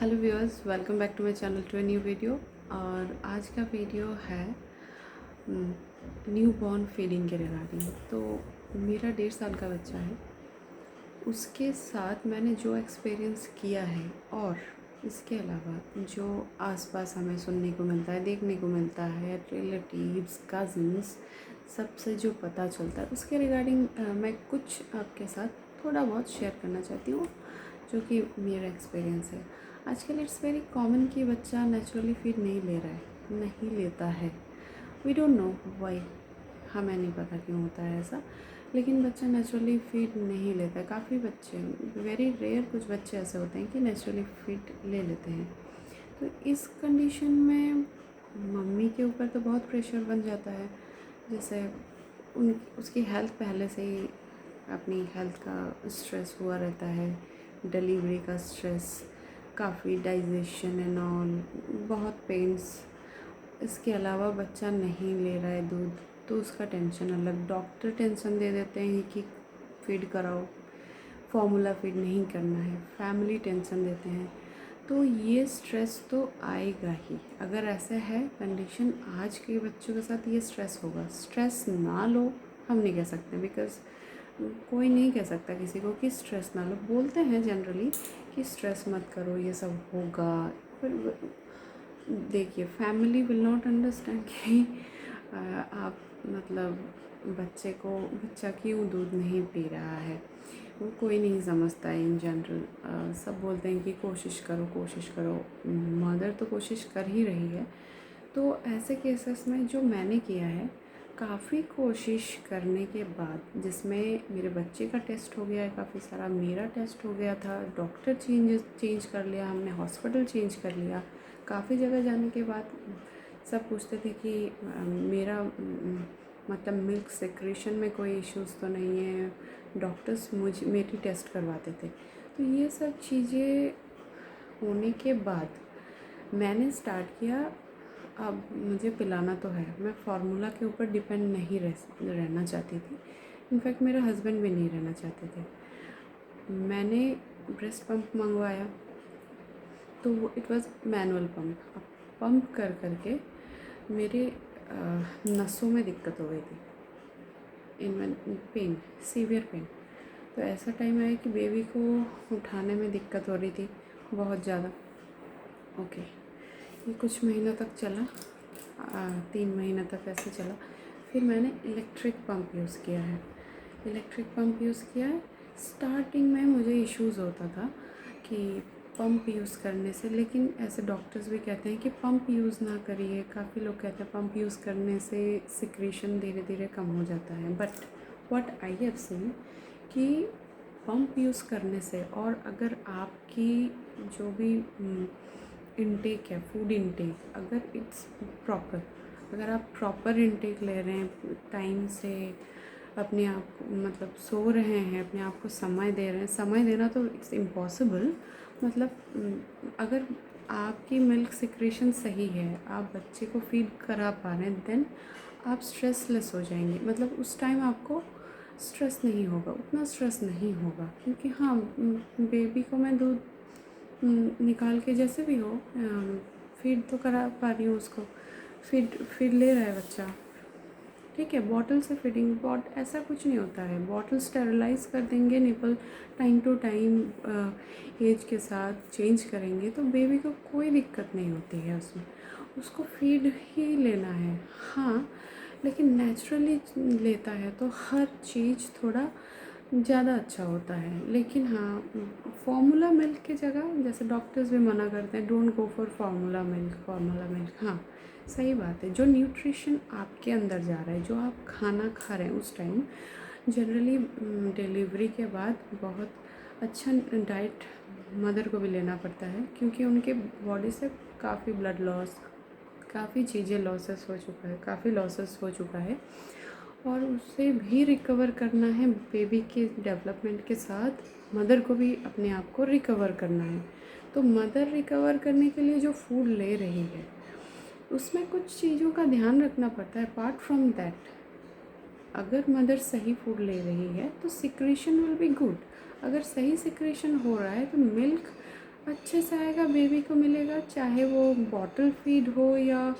Hello viewers, welcome back to my channel to a new video. और आज का video है न्यू बॉर्न फीडिंग के रिगार्डिंग। तो मेरा 1.5 साल का बच्चा है, उसके साथ मैंने जो एक्सपीरियंस किया है और इसके अलावा जो आसपास हमें सुनने को मिलता है, देखने को मिलता है, रिलेटिव्स, कज़न्स, सबसे जो पता चलता है उसके रिगार्डिंग मैं कुछ आपके साथ थोड़ा बहुत शेयर करना चाहती हूँ, जो कि मेरा एक्सपीरियंस है। आजकल इट्स वेरी कॉमन कि बच्चा नेचुरली फीड नहीं ले रहा है, नहीं लेता है। वी डोंट नो वाई, हमें नहीं पता क्यों होता है ऐसा, लेकिन बच्चा नेचुरली फीड नहीं लेता है। काफ़ी बच्चे, वेरी रेयर कुछ बच्चे ऐसे होते हैं कि नेचुरली फीड ले लेते हैं। तो इस कंडीशन में मम्मी के ऊपर तो बहुत प्रेशर बन जाता है। जैसे उसकी हेल्थ पहले से ही, अपनी हेल्थ का स्ट्रेस हुआ रहता है, डिलीवरी का स्ट्रेस, काफ़ी डाइजेशन एंड ऑल, बहुत पेन्स। इसके अलावा बच्चा नहीं ले रहा है दूध, तो उसका टेंशन अलग। डॉक्टर टेंशन दे देते हैं कि फीड कराओ, फॉर्मूला फीड नहीं करना है। फैमिली टेंशन देते हैं। तो ये स्ट्रेस तो आएगा ही। अगर ऐसा है कंडीशन, आज के बच्चों के साथ ये स्ट्रेस होगा। स्ट्रेस ना लो हम नहीं कह सकते, बिकॉज़ कोई नहीं कह सकता किसी को कि स्ट्रेस ना लो। बोलते हैं जनरली कि स्ट्रेस मत करो, ये सब होगा। पर देखिए, फैमिली विल नॉट अंडरस्टैंड कि आप मतलब बच्चा क्यों दूध नहीं पी रहा है, वो कोई नहीं समझता है इन जनरल। सब बोलते हैं कि कोशिश करो कोशिश करो। मदर तो कोशिश कर ही रही है। तो ऐसे केसेस में जो मैंने किया है, काफ़ी कोशिश करने के बाद, जिसमें मेरे बच्चे का टेस्ट हो गया है काफ़ी सारा, मेरा टेस्ट हो गया था, डॉक्टर चेंज कर लिया हमने, हॉस्पिटल चेंज कर लिया। काफ़ी जगह जाने के बाद सब पूछते थे कि मेरा मतलब मिल्क सेक्रेशन में कोई इश्यूज़ तो नहीं है। डॉक्टर्स मेरी टेस्ट करवाते थे। तो ये सब चीज़ें होने के बाद मैंने स्टार्ट किया, अब मुझे पिलाना तो है। मैं फार्मूला के ऊपर डिपेंड नहीं रहना चाहती थी। इनफैक्ट मेरे हस्बैंड भी नहीं रहना चाहते थे। मैंने ब्रेस्ट पंप मंगवाया, तो वो इट वाज मैनुअल पंप। अब पंप कर के मेरे नसों में दिक्कत हो गई थी, इन पेन, सीवियर पेन। तो ऐसा टाइम आया कि बेबी को उठाने में दिक्कत हो रही थी बहुत ज़्यादा। ओके, ये कुछ महीनों तक चला, 3 महीने तक ऐसे चला। फिर मैंने इलेक्ट्रिक पंप यूज़ किया है। स्टार्टिंग में मुझे इश्यूज़ होता था कि पंप यूज़ करने से, लेकिन ऐसे डॉक्टर्स भी कहते हैं कि पंप यूज़ ना करिए। काफ़ी लोग कहते हैं पंप यूज़ करने से सिक्रीशन धीरे धीरे कम हो जाता है। But what I have seen कि पंप यूज़ करने से, और अगर आपकी जो भी इनटेक है, फूड इनटेक, अगर इट्स प्रॉपर, अगर आप प्रॉपर इनटेक ले रहे हैं, टाइम से अपने आप मतलब सो रहे हैं, अपने आप को समय दे रहे हैं। समय देना तो इट्स इम्पॉसिबल, मतलब अगर आपकी मिल्क सिक्रेशन सही है, आप बच्चे को फीड करा पा रहे हैं, देन आप स्ट्रेसलेस हो जाएंगे। मतलब उस टाइम आपको स्ट्रेस नहीं होगा, उतना स्ट्रेस नहीं होगा। क्योंकि हाँ, बेबी को मैं दूध निकाल के जैसे भी हो फीड तो करा पा रही हूँ उसको। फीड ले रहा है बच्चा, ठीक है। बॉटल से फीडिंग, ऐसा कुछ नहीं होता है। बॉटल स्टेरलाइज कर देंगे, nipple time to time age के साथ चेंज करेंगे, तो बेबी को कोई दिक्कत नहीं होती है उसमें। उसको फीड ही लेना है, हाँ, लेकिन नेचुरली लेता है तो हर चीज़ थोड़ा ज़्यादा अच्छा होता है। लेकिन हाँ, फार्मूला मिल्क की जगह, जैसे डॉक्टर्स भी मना करते हैं, don't go for formula milk. हाँ, सही बात है। जो न्यूट्रिशन आपके अंदर जा रहा है, जो आप खाना खा रहे हैं उस टाइम, जनरली डिलीवरी के बाद बहुत अच्छा डाइट मदर को भी लेना पड़ता है, क्योंकि उनके बॉडी से काफ़ी ब्लड लॉस, काफ़ी चीज़ें काफ़ी लॉसेस हो चुका है, और उससे भी रिकवर करना है। बेबी के डेवलपमेंट के साथ मदर को भी अपने आप को रिकवर करना है। तो मदर रिकवर करने के लिए जो फूड ले रही है, उसमें कुछ चीज़ों का ध्यान रखना पड़ता है। अपार्ट फ्रॉम दैट, अगर मदर सही फूड ले रही है तो सिक्रेशन विल बी गुड। अगर सही सिक्रेशन हो रहा है तो मिल्क अच्छे से आएगा, बेबी को मिलेगा, चाहे वो बॉटल फीड हो या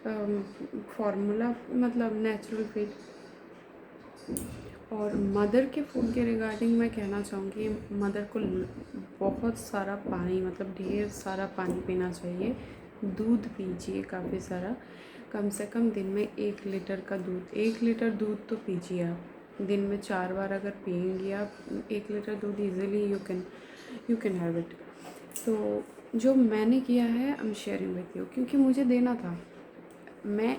फार्मूला मतलब नेचुरल फीड। और मदर के फूड के रिगार्डिंग मैं कहना चाहूँगी, मदर को बहुत सारा पानी मतलब ढेर सारा पानी पीना चाहिए। दूध पीजिए काफ़ी सारा, कम से कम दिन में 1 लीटर का दूध, 1 लीटर दूध तो पीजिए आप। दिन में 4 बार अगर पिएंगी आप 1 लीटर दूध easily you can have it. तो जो मैंने किया है I am sharing with you, क्योंकि मुझे देना था। मैं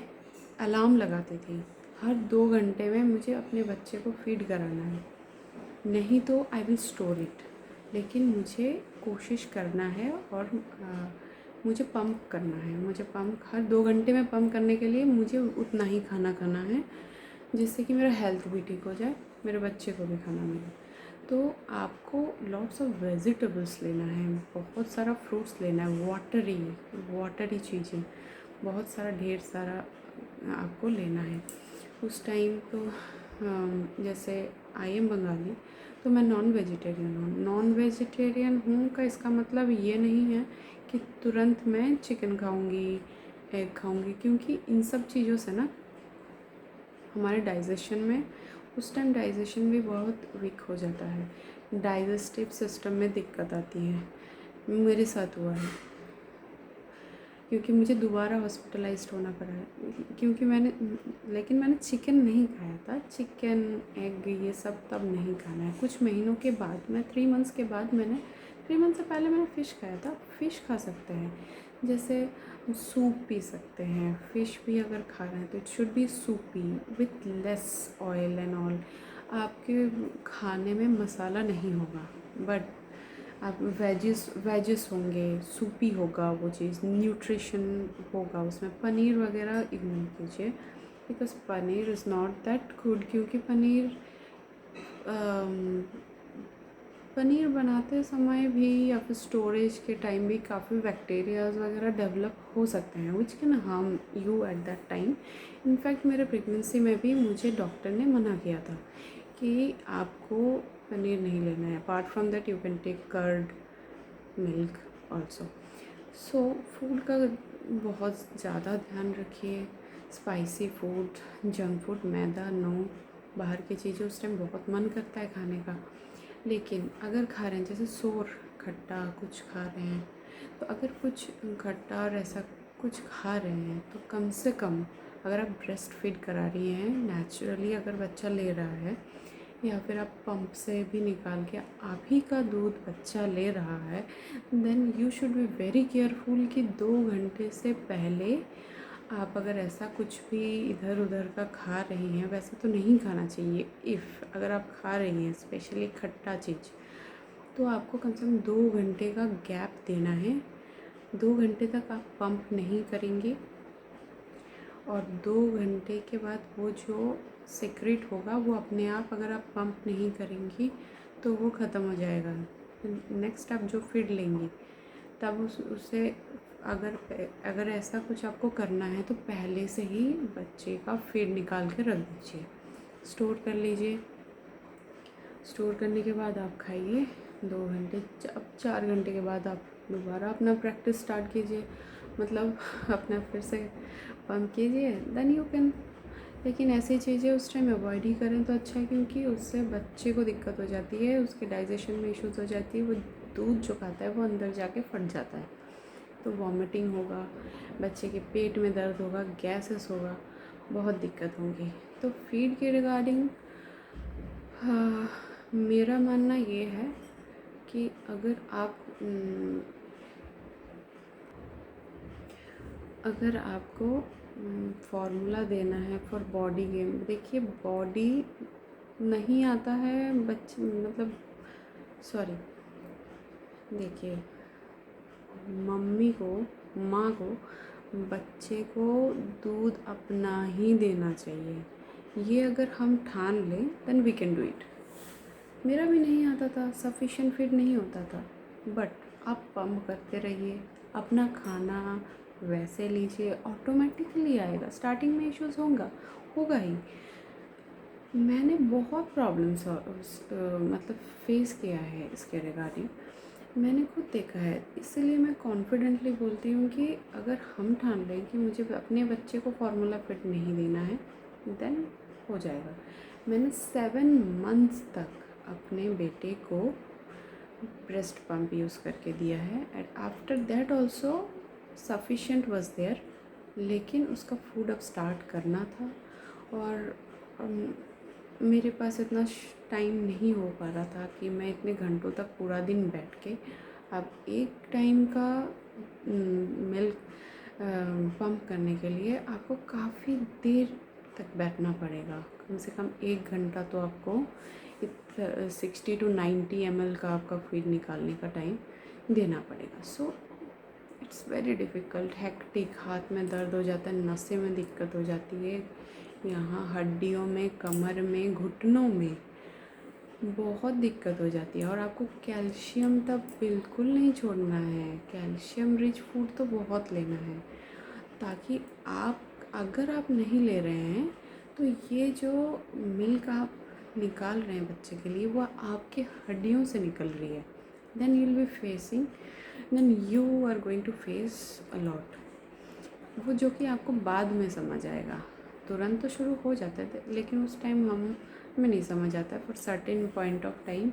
अलार्म लगाती थी, हर 2 घंटे में मुझे अपने बच्चे को फीड कराना है, नहीं तो आई विल स्टोर इट। लेकिन मुझे कोशिश करना है और मुझे पंप करना है। मुझे पंप हर 2 घंटे में पंप करने के लिए मुझे उतना ही खाना खाना है, जिससे कि मेरा हेल्थ भी ठीक हो जाए, मेरे बच्चे को भी खाना मिले। तो आपको लॉट्स ऑफ वेजिटेबल्स लेना है, बहुत सारा फ्रूट्स लेना है, वाटरी चीज़ें बहुत सारा ढेर सारा आपको लेना है। उस टाइम तो जैसे आई एम बंगाली, तो मैं नॉन वेजिटेरियन हूँ का इसका मतलब ये नहीं है कि तुरंत मैं चिकन खाऊंगी, एग खाऊंगी, क्योंकि इन सब चीज़ों से ना हमारे डाइजेशन में उस टाइम डाइजेशन भी बहुत वीक हो जाता है, डाइजेस्टिव सिस्टम में दिक्कत आती है। मेरे साथ हुआ है, क्योंकि मुझे दोबारा हॉस्पिटलाइज्ड होना पड़ा है, क्योंकि मैंने चिकन नहीं खाया था। चिकन एग ये सब तब नहीं खाना है, कुछ महीनों के बाद, मैं 3 मंथ्स के बाद 3 मंथ से पहले मैंने फ़िश खाया था। फ़िश खा सकते हैं, जैसे सूप पी सकते हैं। फ़िश भी अगर खा रहे हैं तो it should be Supi with less oil and all. आपके खाने में मसाला नहीं होगा, बट आप वेजिस होंगे, सूपी होगा वो चीज़, न्यूट्रिशन होगा उसमें। पनीर वगैरह इग्नोर कीजिए, because paneer is not that good, क्योंकि पनीर बनाते समय भी या फिर स्टोरेज के टाइम भी काफ़ी बैक्टीरियाज वगैरह डेवलप हो सकते हैं, which can harm you at that time. In fact मेरे प्रेगनेंसी में भी मुझे डॉक्टर ने मना किया था कि आपको पनीर नहीं लेना है। Apart from that you can take curd, milk also. So food का बहुत ज़्यादा ध्यान रखिए। Spicy food, junk food, maida no. बाहर की चीज़ें उस टाइम बहुत मन करता है खाने का, लेकिन अगर खा रहे हैं, जैसे सोर खट्टा कुछ खा रहे हैं, तो अगर कुछ खट्टा और ऐसा कुछ खा रहे हैं तो कम से कम, अगर आप ब्रेस्ट फीड करा रही हैं नेचुरली, अगर बच्चा ले रहा है, या फिर आप पंप से भी निकाल के आप ही का दूध बच्चा ले रहा है, then you should be very careful कि 2 घंटे से पहले आप अगर ऐसा कुछ भी इधर उधर का खा रही हैं, वैसे तो नहीं खाना चाहिए। अगर आप खा रही हैं स्पेशली खट्टा चीज़, तो आपको कम से कम 2 घंटे का गैप देना है। 2 घंटे तक आप पंप नहीं करेंगे, और 2 घंटे के बाद वो जो सेक्रेट होगा वो अपने आप, अगर आप पंप नहीं करेंगी तो वो ख़त्म हो जाएगा। नेक्स्ट आप जो फीड लेंगी तब उसे अगर ऐसा कुछ आपको करना है तो पहले से ही बच्चे का फीड निकाल के रख दीजिए, स्टोर कर लीजिए। स्टोर करने के बाद आप खाइए 2 घंटे। अब 4 घंटे के बाद आप दोबारा अपना प्रैक्टिस स्टार्ट कीजिए, मतलब अपना फिर से पंप कीजिए, देन यू कैन। लेकिन ऐसी चीज़ें उस टाइम अवॉइड ही करें तो अच्छा है, क्योंकि उससे बच्चे को दिक्कत हो जाती है, उसके डाइजेशन में इश्यूज़ हो जाती है। वो दूध जो खाता है वो अंदर जाके फट जाता है, तो वॉमिटिंग होगा, बच्चे के पेट में दर्द होगा, गैसेस होगा, बहुत दिक्कत होगी। तो फीड के रिगार्डिंग मेरा मानना ये है कि अगर आपको फार्मूला देना है फॉर बॉडी गेन, देखिए बॉडी नहीं आता है बच्चे, मतलब सॉरी, देखिए माँ को बच्चे को दूध अपना ही देना चाहिए। ये अगर हम ठान लें then we can do it. मेरा भी नहीं आता था, सफिशिएंट फीड नहीं होता था, बट आप पंप करते रहिए, अपना खाना वैसे लीजिए, ऑटोमेटिकली आएगा। स्टार्टिंग में इश्यूज़ होगा ही। मैंने बहुत प्रॉब्लम्स मतलब फेस किया है इसके रिगार्डिंग, मैंने खुद देखा है, इसीलिए मैं कॉन्फिडेंटली बोलती हूँ कि अगर हम ठान लें कि मुझे अपने बच्चे को फार्मूला फिट नहीं देना है, देन हो जाएगा। मैंने 7 मंथ्स तक अपने बेटे को ब्रेस्ट पंप यूज़ करके दिया है, and after that also sufficient was there, लेकिन उसका फूड अब स्टार्ट करना था और मेरे पास इतना टाइम नहीं हो पा रहा था कि मैं इतने घंटों तक पूरा दिन बैठ के अब एक टाइम का मिल्क पंप करने के लिए आपको काफ़ी देर तक बैठना पड़ेगा, कम से कम 1 घंटा तो आपको 60 to 90 ml का आपका फीड निकालने का टाइम देना पड़ेगा। So it's very difficult, hectic, हाथ में दर्द हो जाता है, नसें में दिक्कत हो जाती है, यहाँ हड्डियों में, कमर में, घुटनों में बहुत दिक्कत हो जाती है। और आपको कैल्शियम तब बिल्कुल नहीं छोड़ना है, कैल्शियम रिच फूड तो बहुत लेना है, ताकि आप अगर आप नहीं ले रहे हैं तो ये जो मिल्क आप निकाल रहे हैं बच्चे के लिए वो आपके हड्डियों से निकल रही है, then you will be facing, then you are going to face a lot, वो जो कि आपको बाद में समझ आएगा। तुरंत तो शुरू हो जाता है लेकिन उस टाइम हमें नहीं समझ आता, for certain point of time,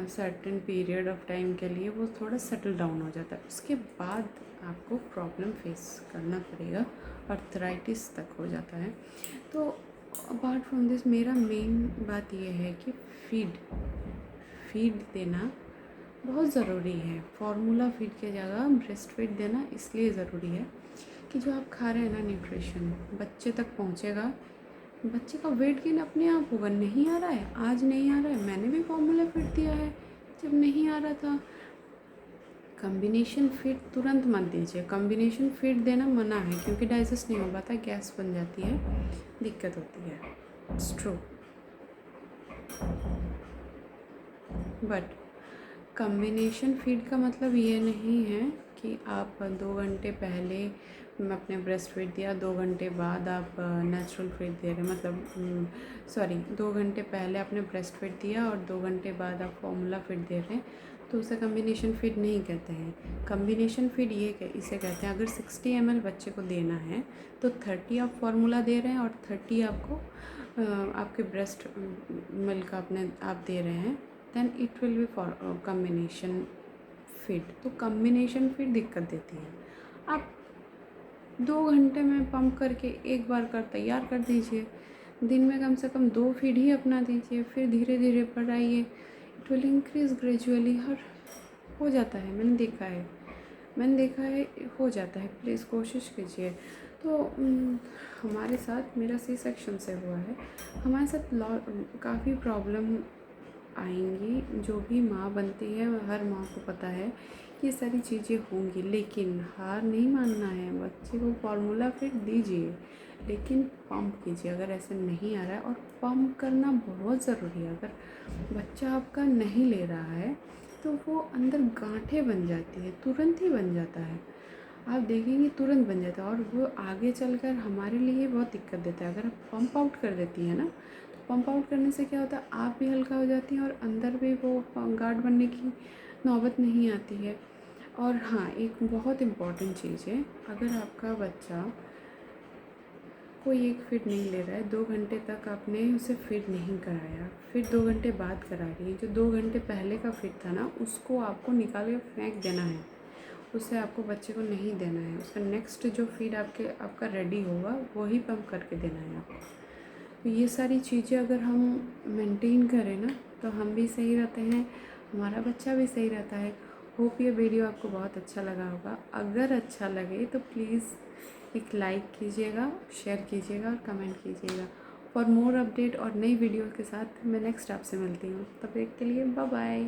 certain period of time के लिए वो थोड़ा सेटल डाउन हो जाता है, उसके बाद आपको प्रॉब्लम फेस करना पड़ेगा, अर्थराइटिस तक हो जाता है। तो अपार्ट फ्रॉम दिस मेरा मेन बात ये है कि फीड देना बहुत ज़रूरी है। फार्मूला फीड की जगह ब्रेस्ट फीड देना इसलिए ज़रूरी है कि जो आप खा रहे हैं ना न्यूट्रिशन बच्चे तक पहुंचेगा, बच्चे का वेट गेन अपने आप होगा। नहीं आ रहा है, आज नहीं आ रहा है, मैंने भी फार्मूला फीड दिया है जब नहीं आ रहा था। कॉम्बिनेशन फीड तुरंत मत दीजिए, कॉम्बिनेशन फीड देना मना है क्योंकि डाइजेस्ट नहीं हो पाता, गैस बन जाती है, दिक्कत होती है, it's true. But combination feed का मतलब ये नहीं है कि आप 2 घंटे पहले अपने ब्रेस्ट फीड दिया, 2 घंटे बाद आप नेचुरल फीड दे रहे हैं, मतलब सॉरी 2 घंटे पहले आपने ब्रेस्ट फीड दिया और 2 घंटे बाद आप फार्मूला फीड दे रहे हैं, तो उसे कॉम्बिनेशन फीड नहीं कहते हैं। कॉम्बिनेशन फीड इसे कहते हैं, अगर 60 ml बच्चे को देना है तो 30 आप फार्मूला दे रहे हैं और 30 आपको आपके ब्रेस्ट मिल्क आप दे रहे हैं, then it will be for combination feed. तो कॉम्बिनेशन फीड दिक्कत देती है। आप 2 घंटे में पंप करके एक बार तैयार कर दीजिए, दिन में कम से कम 2 फीड ही अपना दीजिए, फिर धीरे धीरे बढ़ाइए, इट विल इंक्रीज़ ग्रेजुअली। हर हो जाता है, मैंने देखा है हो जाता है, प्लीज़ कोशिश कीजिए। तो हमारे साथ, मेरा सी सेक्शन से हुआ है, हमारे साथ काफ़ी प्रॉब्लम आएंगी, जो भी माँ बनती है हर माँ को पता है ये सारी चीज़ें होंगी, लेकिन हार नहीं मानना है, बच्चे को फार्मूला फिर दीजिए, लेकिन पंप कीजिए अगर ऐसे नहीं आ रहा है। और पंप करना बहुत ज़रूरी है, अगर बच्चा आपका नहीं ले रहा है तो वो अंदर गांठें बन जाती है, तुरंत ही बन जाता है, आप देखेंगे तुरंत बन जाता है, और वो आगे चलकर हमारे लिए बहुत दिक्कत देता है। अगर आप पंप आउट कर देती हैं ना, तो पंप आउट करने से क्या होता है, आप भी हल्का हो जाती हैं और अंदर भी वो गार्ड बनने की नौबत नहीं आती है। और हाँ, एक बहुत इम्पॉर्टेंट चीज़ है, अगर आपका बच्चा कोई एक फीड नहीं ले रहा है, 2 घंटे तक आपने उसे फीड नहीं कराया, फिर 2 घंटे बाद करा रही है, जो 2 घंटे पहले का फीड था ना, उसको आपको निकाल के फेंक देना है, उसे आपको बच्चे को नहीं देना है। उसका नेक्स्ट जो फीड आपका रेडी होगा वही पंप करके देना है आपको। तो ये सारी चीज़ें अगर हम मेंटेन करें ना, तो हम भी सही रहते हैं, हमारा बच्चा भी सही रहता है। होप ये वीडियो आपको बहुत अच्छा लगा होगा। अगर अच्छा लगे तो प्लीज़ एक लाइक कीजिएगा, शेयर कीजिएगा और कमेंट कीजिएगा। फॉर मोर अपडेट और नई वीडियो के साथ मैं नेक्स्ट आपसे मिलती हूँ, तब तक के लिए बाय बाय।